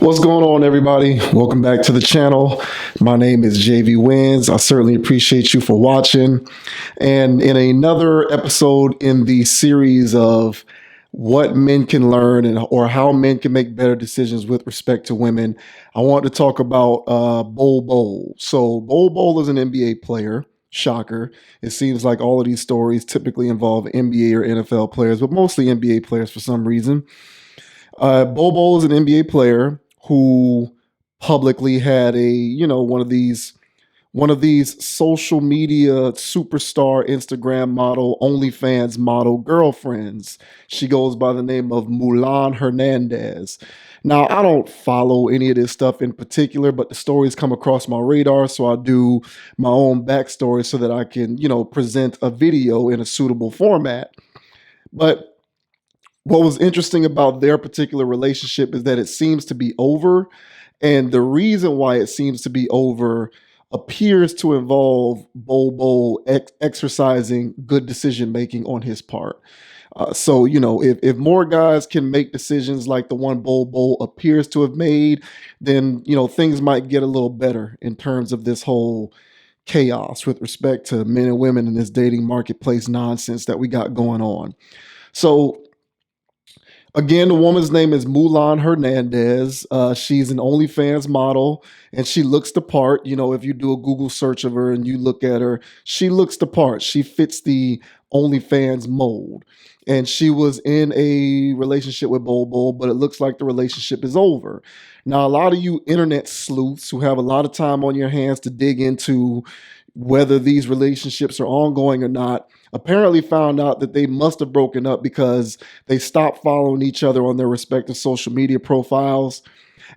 What's going on, everybody? Welcome back to the channel. My name is JV Wins. I certainly appreciate you for watching. And in another episode in the series of what men can learn or how men can make better decisions with respect to women, I want to talk about Bol Bol. So Bol Bol is an NBA player. Shocker. It seems like all of these stories typically involve NBA or NFL players, but mostly NBA players for some reason. Bol Bol is an NBA player who publicly had one of these social media superstar Instagram model, OnlyFans model girlfriends. She goes by the name of Mulan Hernandez. Now, I don't follow any of this stuff in particular, but the stories come across my radar, so I do my own backstory so that I can, present a video in a suitable format. But what was interesting about their particular relationship is that it seems to be over. And the reason why it seems to be over appears to involve Bol Bol exercising good decision making on his part. So, if more guys can make decisions like the one Bol Bol appears to have made, then, things might get a little better in terms of this whole chaos with respect to men and women in this dating marketplace nonsense that we got going on. So, again, the woman's name is Mulan Hernandez. She's an OnlyFans model, and she looks the part. If you do a Google search of her and you look at her, she looks the part. She fits the OnlyFans mold. And she was in a relationship with Bol Bol, but it looks like the relationship is over. Now, a lot of you internet sleuths who have a lot of time on your hands to dig into whether these relationships are ongoing or not apparently found out that they must have broken up because they stopped following each other on their respective social media profiles.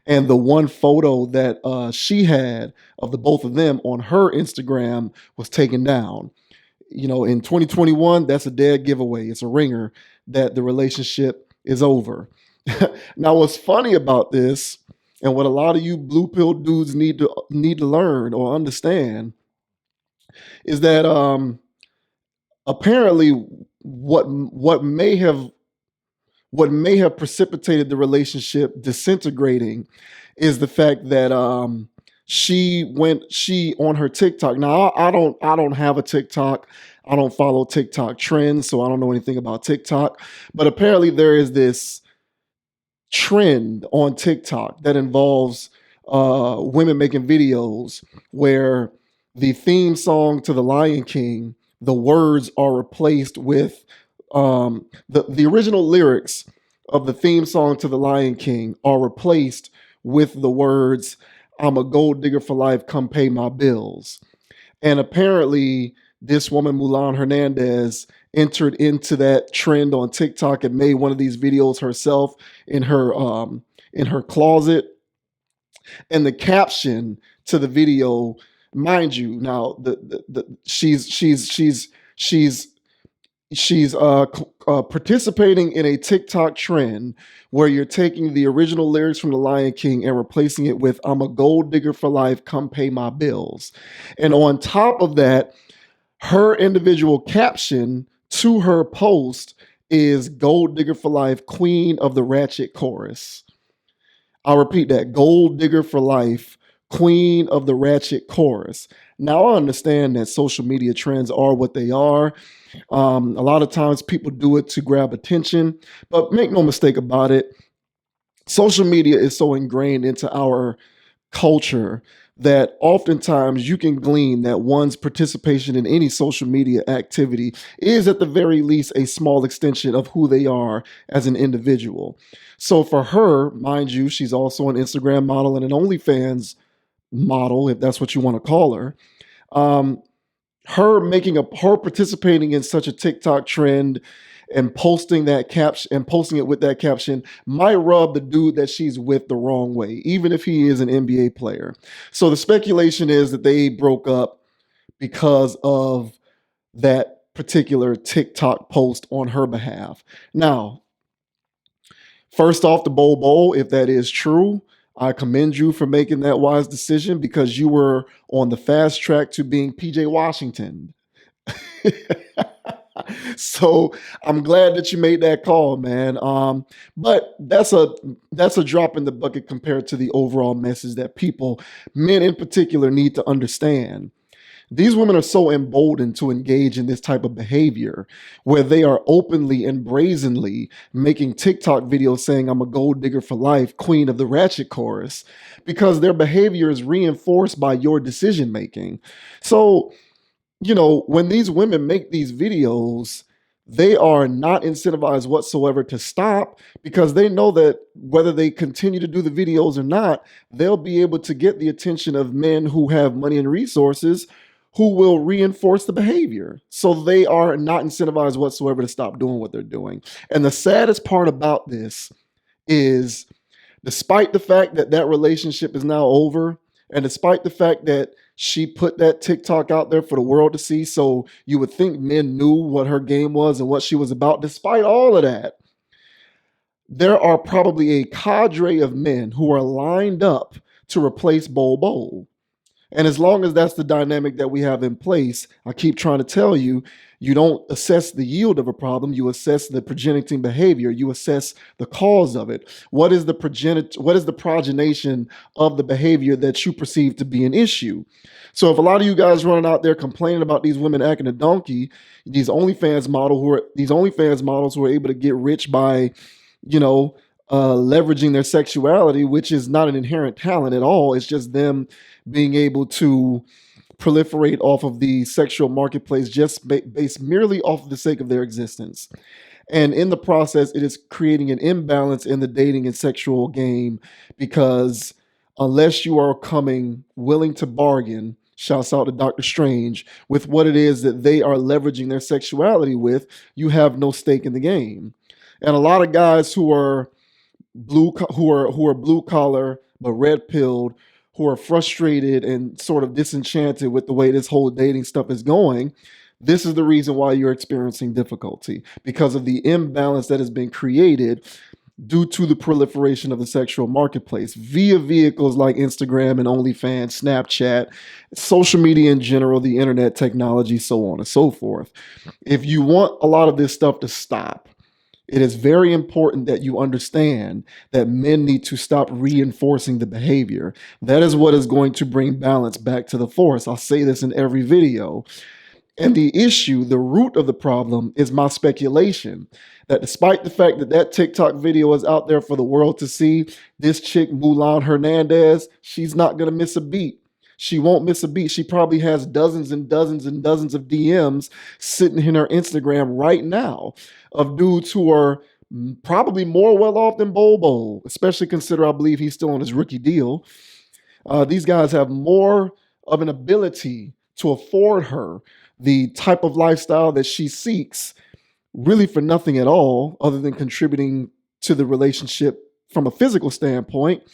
And the one photo that she had of the both of them on her Instagram was taken down. In 2021, that's a dead giveaway. It's a ringer that the relationship is over. Now, what's funny about this, and what a lot of you blue pill dudes need to learn or understand, is that apparently what may have precipitated the relationship disintegrating is the fact that she on her TikTok. Now, I don't have a TikTok. I don't follow TikTok trends, so I don't know anything about TikTok. But apparently there is this trend on TikTok that involves women making videos where the theme song to The Lion King, the words are replaced with the original lyrics of the theme song to The Lion King are replaced with the words, "I'm a gold digger for life, come pay my bills." And apparently, this woman, Mulan Hernandez, entered into that trend on TikTok and made one of these videos herself in her closet. And the caption to the video, mind you, now she's participating in a TikTok trend where you're taking the original lyrics from The Lion King and replacing it with, "I'm a gold digger for life, come pay my bills." And on top of that, her individual caption to her post is "Gold digger for life, queen of the ratchet chorus." I'll repeat that: "Gold digger for life, queen of the ratchet chorus." Now, I understand that social media trends are what they are. A lot of times people do it to grab attention, but make no mistake about it, social media is so ingrained into our culture that oftentimes you can glean that one's participation in any social media activity is at the very least a small extension of who they are as an individual. So for her, mind you, she's also an Instagram model and an OnlyFans model, if that's what you want to call her. Her participating in such a TikTok trend and posting that caption and posting it with that caption might rub the dude that she's with the wrong way, even if he is an NBA player. So the speculation is that they broke up because of that particular TikTok post on her behalf. Now, first off, the Bol Bol, if that is true, I commend you for making that wise decision because you were on the fast track to being PJ Washington. So I'm glad that you made that call, man. But that's a drop in the bucket compared to the overall message that people, men in particular, need to understand. These women are so emboldened to engage in this type of behavior where they are openly and brazenly making TikTok videos saying, I'm a gold digger for life, queen of the ratchet chorus, because their behavior is reinforced by your decision making. So, when these women make these videos, they are not incentivized whatsoever to stop because they know that whether they continue to do the videos or not, they'll be able to get the attention of men who have money and resources who will reinforce the behavior. So they are not incentivized whatsoever to stop doing what they're doing. And the saddest part about this is despite the fact that that relationship is now over, and despite the fact that she put that TikTok out there for the world to see, so you would think men knew what her game was and what she was about, despite all of that, there are probably a cadre of men who are lined up to replace Bol Bol. And as long as that's the dynamic that we have in place, I keep trying to tell you, you don't assess the yield of a problem, you assess the progeniting behavior, you assess the cause of it. What is the progenation of the behavior that you perceive to be an issue? So if a lot of you guys running out there complaining about these women acting a donkey, these OnlyFans models who are able to get rich by, you know, leveraging their sexuality, which is not an inherent talent at all. It's just them being able to proliferate off of the sexual marketplace just based merely off of the sake of their existence. And in the process, it is creating an imbalance in the dating and sexual game because unless you are coming willing to bargain, shouts out to Dr. Strange, with what it is that they are leveraging their sexuality with, you have no stake in the game. And a lot of guys who are blue collar but red pilled, who are frustrated and sort of disenchanted with the way this whole dating stuff is going, this is the reason why you're experiencing difficulty because of the imbalance that has been created due to the proliferation of the sexual marketplace via vehicles like Instagram and OnlyFans, Snapchat, social media in general, the internet technology, so on and so forth. If you want a lot of this stuff to stop, it is very important that you understand that men need to stop reinforcing the behavior. That is what is going to bring balance back to the force. I'll say this in every video. And the issue, the root of the problem is my speculation that despite the fact that that TikTok video is out there for the world to see, this chick, Mulan Hernandez, she's not going to miss a beat. She won't miss a beat. She probably has dozens and dozens and dozens of DMs sitting in her Instagram right now of dudes who are probably more well off than Bol Bol, especially consider I believe he's still on his rookie deal. These guys have more of an ability to afford her the type of lifestyle that she seeks, really for nothing at all other than contributing to the relationship from a physical standpoint.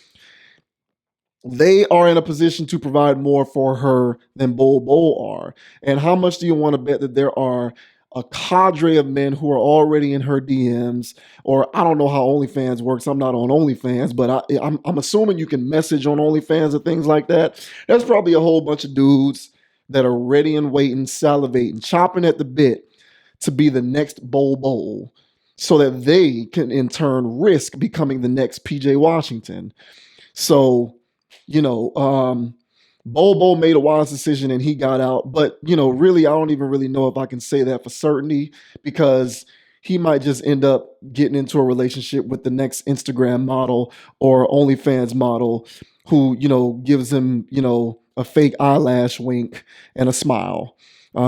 They are in a position to provide more for her than Bol Bol are. And how much do you want to bet that there are a cadre of men who are already in her DMs? Or I don't know how OnlyFans works. I'm not on OnlyFans, but I'm assuming you can message on OnlyFans and things like that. There's probably a whole bunch of dudes that are ready and waiting, salivating, chopping at the bit to be the next Bol Bol so that they can in turn risk becoming the next PJ Washington. So, Bol Bol made a wise decision and he got out. But, really, I don't even really know if I can say that for certainty because he might just end up getting into a relationship with the next Instagram model or OnlyFans model who, gives him, a fake eyelash wink and a smile.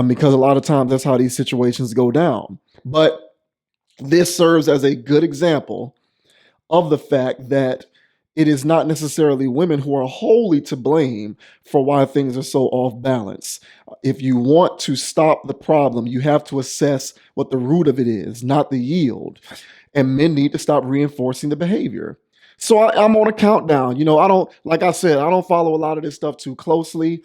Because a lot of times that's how these situations go down. But this serves as a good example of the fact that it is not necessarily women who are wholly to blame for why things are so off balance. If you want to stop the problem, you have to assess what the root of it is, not the yield. And men need to stop reinforcing the behavior. So I'm on a countdown. Like I said, I don't follow a lot of this stuff too closely,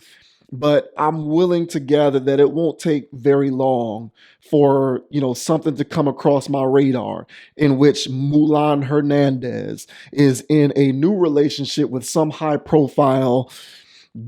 but I'm willing to gather that it won't take very long for, something to come across my radar in which Mulan Hernandez is in a new relationship with some high profile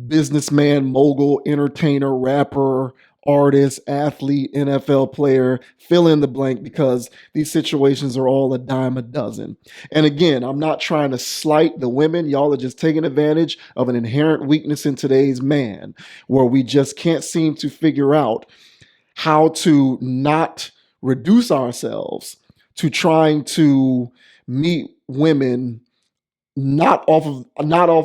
businessman, mogul, entertainer, rapper, artist, athlete, NFL player, fill in the blank, because these situations are all a dime a dozen. And again, I'm not trying to slight the women. Y'all are just taking advantage of an inherent weakness in today's man, where we just can't seem to figure out how to not reduce ourselves to trying to meet women not off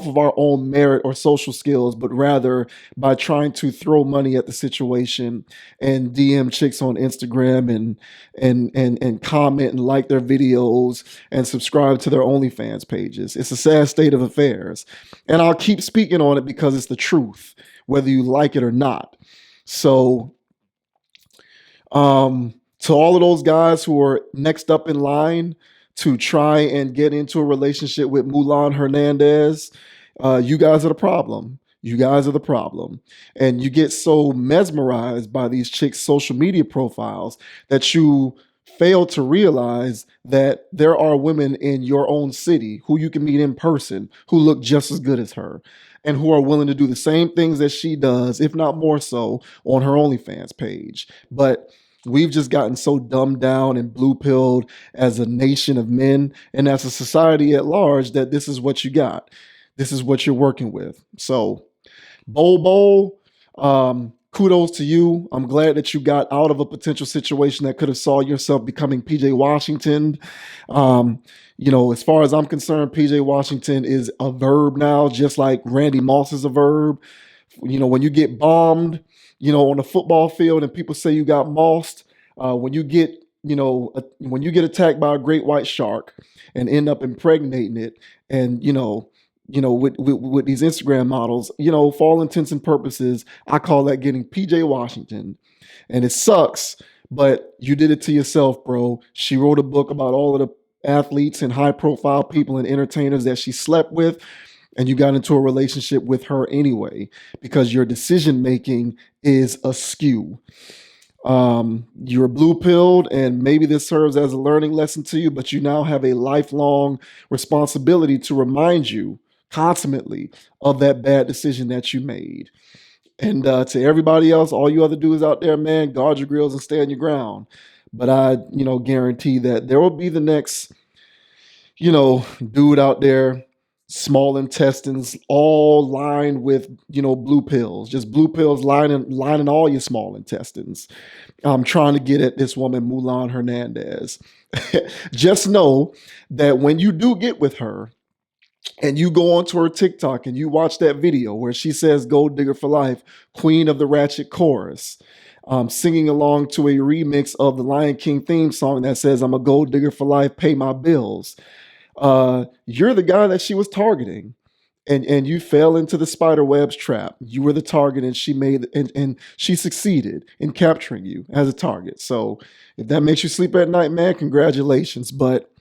of our own merit or social skills, but rather by trying to throw money at the situation and DM chicks on Instagram and comment and like their videos and subscribe to their OnlyFans pages. It's a sad state of affairs. And I'll keep speaking on it because it's the truth, whether you like it or not. So to all of those guys who are next up in line to try and get into a relationship with Mulan Hernandez, you guys are the problem. You guys are the problem. And you get so mesmerized by these chicks' social media profiles that you fail to realize that there are women in your own city who you can meet in person who look just as good as her and who are willing to do the same things that she does, if not more so, on her OnlyFans page. But we've just gotten so dumbed down and blue pilled as a nation of men and as a society at large that this is what you got. This is what you're working with. So, Bol Bol, kudos to you. I'm glad that you got out of a potential situation that could have saw yourself becoming PJ Washington. As far as I'm concerned, PJ Washington is a verb now, just like Randy Moss is a verb. When you get bombed, on a football field and people say you got mossed, when you get, when you get attacked by a great white shark and end up impregnating it, and with these Instagram models, for all intents and purposes, I call that getting PJ Washington, and it sucks, but you did it to yourself, bro. She wrote a book about all of the athletes and high profile people and entertainers that she slept with, and you got into a relationship with her anyway because your decision making is askew. You're blue pilled, and maybe this serves as a learning lesson to you, but you now have a lifelong responsibility to remind you constantly of that bad decision that you made. And to everybody else, all you other dudes out there, man, guard your grills and stay on your ground. But I, guarantee that there will be the next, dude out there, small intestines, all lined with, blue pills, just blue pills lining all your small intestines. I'm trying to get at this woman, Mulan Hernandez. Just know that when you do get with her, and you go onto her TikTok and you watch that video where she says "Gold Digger for Life," Queen of the Ratchet chorus, singing along to a remix of the Lion King theme song that says "I'm a gold digger for life, pay my bills." You're the guy that she was targeting. And you fell into the spider web's trap. You were the target, and and she succeeded in capturing you as a target. So if that makes you sleep at night, man, congratulations. But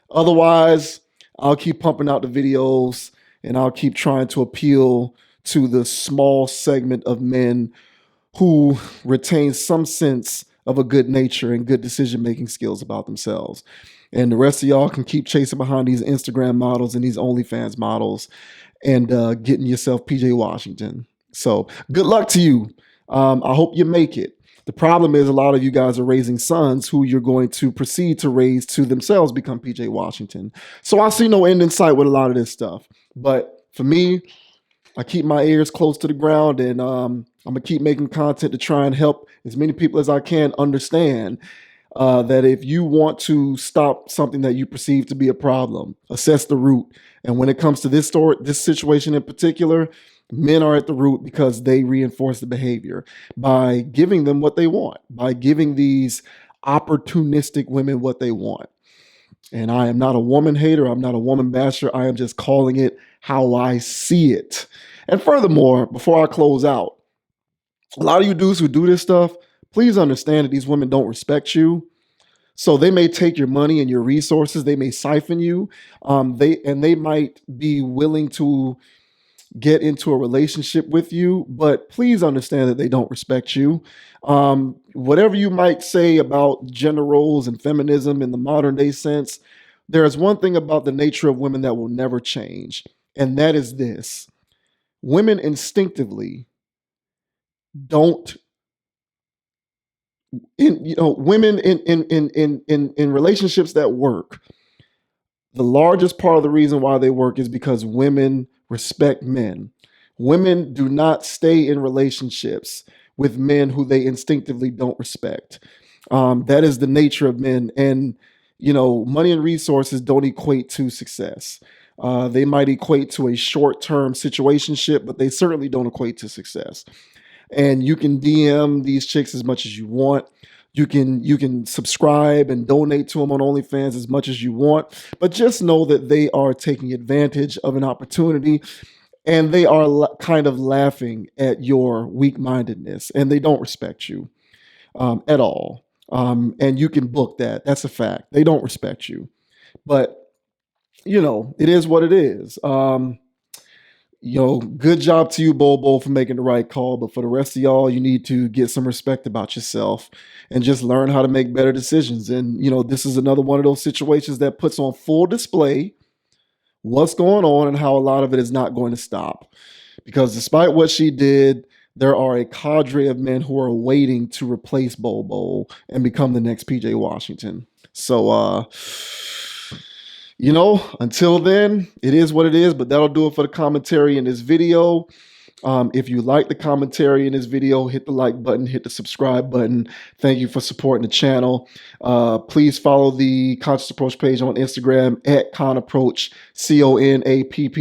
otherwise, I'll keep pumping out the videos and I'll keep trying to appeal to the small segment of men who retain some sense of a good nature and good decision making skills about themselves. And the rest of y'all can keep chasing behind these Instagram models and these OnlyFans models and getting yourself PJ Washington. So good luck to you. I hope you make it. The problem is a lot of you guys are raising sons who you're going to proceed to raise to themselves become PJ Washington. So I see no end in sight with a lot of this stuff. But for me, I keep my ears close to the ground, and I'm going to keep making content to try and help as many people as I can understand that if you want to stop something that you perceive to be a problem, assess the root. And when it comes to this situation in particular, men are at the root because they reinforce the behavior by giving them what they want, by giving these opportunistic women what they want. And I am not a woman hater. I'm not a woman basher. I am just calling it how I see it. And furthermore, before I close out, a lot of you dudes who do this stuff, please understand that these women don't respect you. So they may take your money and your resources. They may siphon you. They might be willing to get into a relationship with you, but please understand that they don't respect you. Whatever you might say about gender roles and feminism in the modern day sense, there is one thing about the nature of women that will never change, and that is this: women instinctively don't women in relationships that work, the largest part of the reason why they work is because women respect men. Women do not stay in relationships with men who they instinctively don't respect. That is the nature of men. And, money and resources don't equate to success. They might equate to a short term situationship, but they certainly don't equate to success. And you can DM these chicks as much as you want. You can subscribe and donate to them on OnlyFans as much as you want, but just know that they are taking advantage of an opportunity, and they are kind of laughing at your weak mindedness, and they don't respect you at all. And you can book that. That's a fact. They don't respect you, but it is what it is. Good job to you, Bol Bol, for making the right call. But for the rest of y'all, you need to get some respect about yourself and just learn how to make better decisions. And, this is another one of those situations that puts on full display what's going on and how a lot of it is not going to stop. Because despite what she did, there are a cadre of men who are waiting to replace Bol Bol and become the next PJ Washington. So, until then, it is what it is, but that'll do it for the commentary in this video. If you like the commentary in this video, hit the like button, hit the subscribe button. Thank you for supporting the channel. Please follow the Conscious Approach page on Instagram at ConApproach, ConApproach.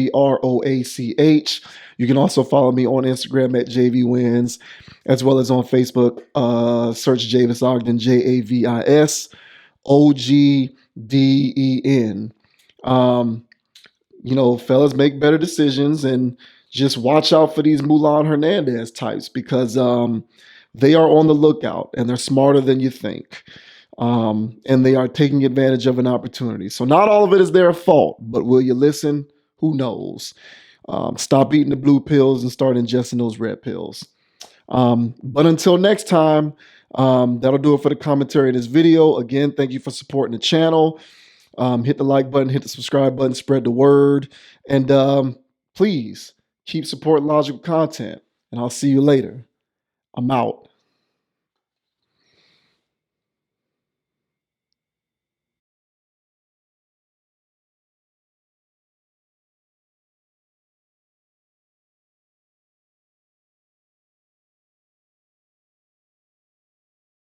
You can also follow me on Instagram at JVWins, as well as on Facebook. Search Javis Ogden, JavisOgden. Fellas, make better decisions and just watch out for these Mulan Hernandez types, because they are on the lookout and they're smarter than you think. And they are taking advantage of an opportunity. So not all of it is their fault, but will you listen? Who knows? Stop eating the blue pills and start ingesting those red pills. But until next time, that'll do it for the commentary in this video. Again, thank you for supporting the channel. Hit the like button, hit the subscribe button, spread the word, and please keep supporting logical content. And I'll see you later. I'm out.